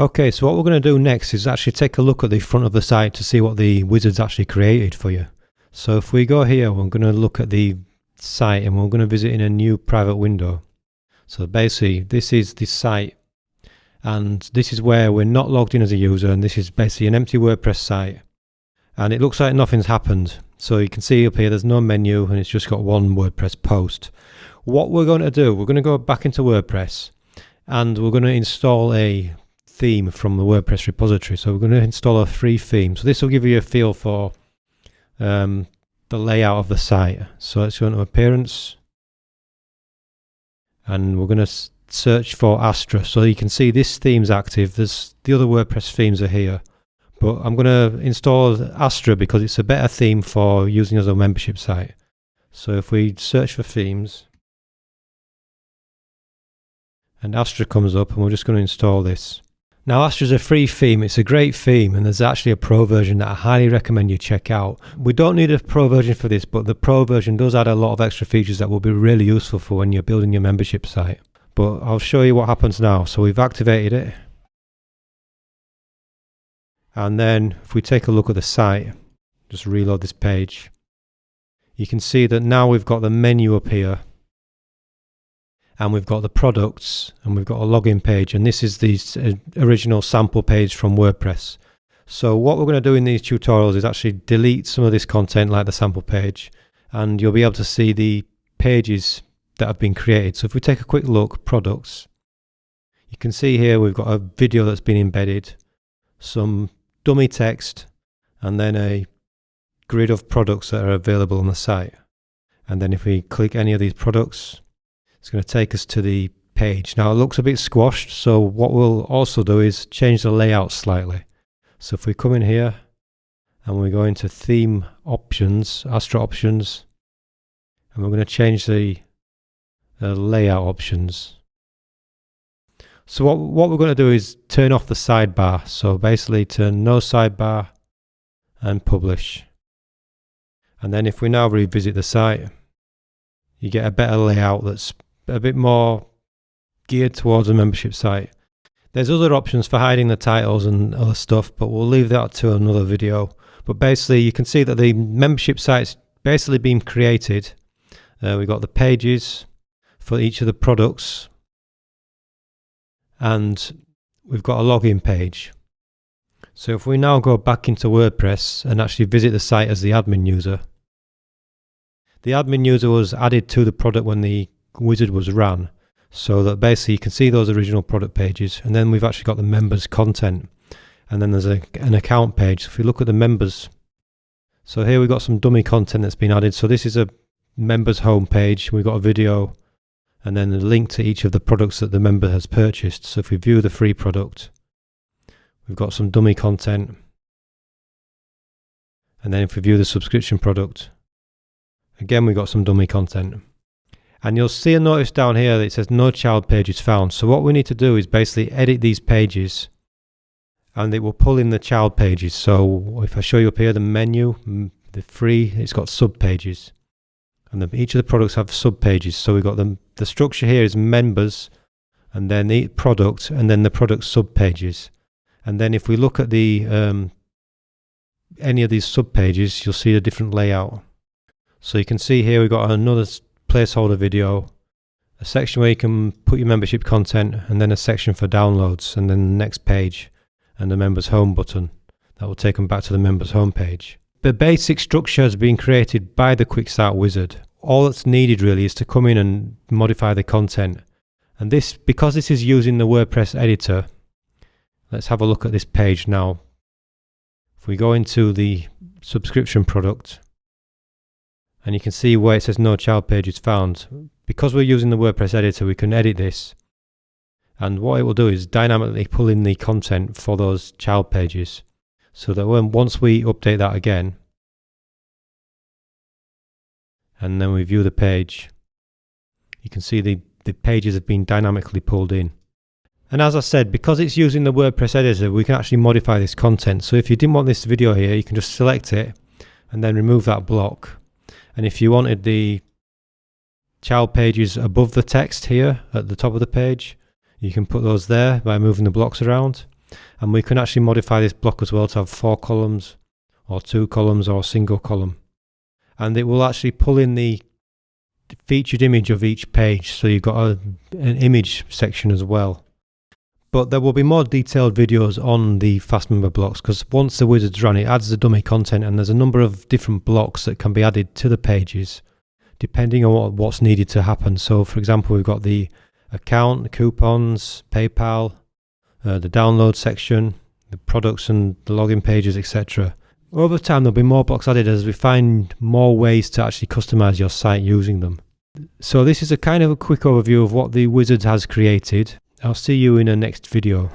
Okay, so what we're going to do next is actually take a look at the front of the site to see what the wizard's actually created for you. So if we go here, we're going to look at the site and we're going to visit in a new private window. So basically this is the site, and this is where we're not logged in as a user, and this is basically an empty WordPress site, and it looks like nothing's happened. So you can see up here there's no menu and it's just got one WordPress post. What we're going to do, we're going to go back into WordPress and we're going to install a theme from the WordPress repository. So we're going to install a free theme. So this will give you a feel for the layout of the site. So let's go into appearance and we're going to search for Astra. So you can see this theme's active. There's the other WordPress themes are here, but I'm going to install Astra because it's a better theme for using as a membership site. So if we search for themes and Astra comes up, and we're just going to install this. Now Astra's a free theme, it's a great theme, and there's actually a pro version that I highly recommend you check out. We don't need a pro version for this, but the pro version does add a lot of extra features that will be really useful for when you're building your membership site. But I'll show you what happens now. So we've activated it. And then if we take a look at the site, just reload this page, you can see that now we've got the menu up here, and we've got the products, and we've got a login page, and this is the original sample page from WordPress. So what we're going to do in these tutorials is actually delete some of this content like the sample page, and you'll be able to see the pages that have been created. So if we take a quick look, products, you can see here we've got a video that's been embedded, some dummy text, and then a grid of products that are available on the site. And then if we click any of these products, it's going to take us to the page. Now it looks a bit squashed, so what we'll also do is change the layout slightly. So if we come in here and we go into theme options, Astra options, and we're going to change the layout options. So what we're going to do is turn off the sidebar. So basically turn no sidebar and publish. And then if we now revisit the site, you get a better layout that's a bit more geared towards a membership site. There's other options for hiding the titles and other stuff, but we'll leave that to another video. But basically you can see that the membership site's basically been created. We've got the pages for each of the products, and we've got a login page. So if we now go back into WordPress and actually visit the site as the admin user, the admin user was added to the product when the wizard was ran, so that basically you can see those original product pages, and then we've actually got the members content, and then there's an account page. So if we look at the members, so here we've got some dummy content that's been added. So this is a members home page, we've got a video, and then a link to each of the products that the member has purchased. So if we view the free product, we've got some dummy content, and then if we view the subscription product, again we've got some dummy content. And you'll see a notice down here that it says no child pages found. So what we need to do is basically edit these pages, and it will pull in the child pages. So if I show you up here the menu, the free, it's got sub pages, and each of the products have sub pages. So we've got the structure here is members, and then the product, and then the product sub pages. And then if we look at the any of these sub pages, you'll see a different layout. So you can see here we've got another placeholder video, a section where you can put your membership content, and then a section for downloads, and then the next page and the members home button that will take them back to the members home page. The basic structure has been created by the Quick Start Wizard. All that's needed really is to come in and modify the content. And this, because this is using the WordPress editor, let's have a look at this page now. If we go into the subscription product, and you can see where it says no child pages found. Because we're using the WordPress editor, we can edit this. And what it will do is dynamically pull in the content for those child pages, so that once we update that again, and then we view the page, you can see the pages have been dynamically pulled in. And as I said, because it's using the WordPress editor, we can actually modify this content. So if you didn't want this video here, you can just select it and then remove that block. And if you wanted the child pages above the text here at the top of the page, you can put those there by moving the blocks around. And we can actually modify this block as well to have 4 columns or 2 columns or a single column. And it will actually pull in the featured image of each page, so you've got an image section as well. But there will be more detailed videos on the fast member blocks, because once the wizard's run, it adds the dummy content, and there's a number of different blocks that can be added to the pages depending on what's needed to happen. So for example, we've got the account, the coupons, PayPal, the download section, the products and the login pages, etc. Over time there'll be more blocks added as we find more ways to actually customize your site using them. So this is a kind of a quick overview of what the wizard has created. I'll see you in the next video.